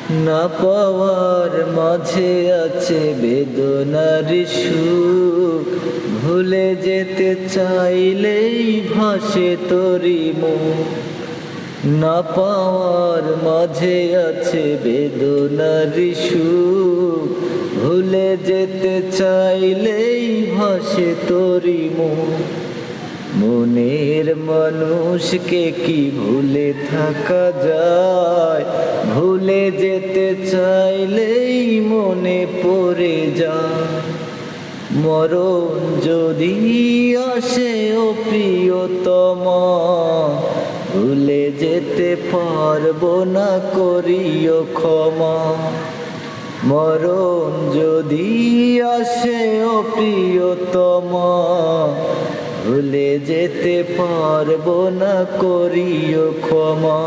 না পাওয়ার মাঝে আছে বেদনার সুখ, ভুলে যেতে চাইলেই ভাসে তোরি মুখ। না পাওয়ার মাঝে আছে বেদনার সুখ, ভুলে যেতে চাইলেই ভাসে তোরি মুখ। মনের মানুষকে কি ভুলে থাকা যায়, ভুলে যেতে চাইলেই মনে পড়ে যায়। মরণ যদি আসে ও প্রিয়তমা, ভুলে যেতে পারবো না, করিও ক্ষমা। মরণ যদি আসে ও প্রিয়তমা, ভুলে যেতে পারবো না, করিও ক্ষমা।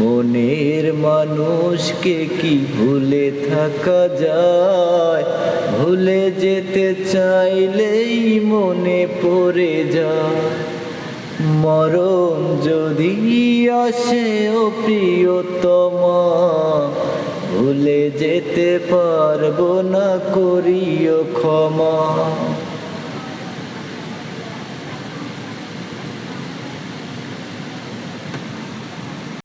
মনের মানুষকে কি ভুলে থাকা যায়, ভুলে যেতে চাইলেই মনে পড়ে যায়। মরণ যদি আসে ও প্রিয়তমা, ভুলে যেতে পারবো না, করিও ক্ষমা।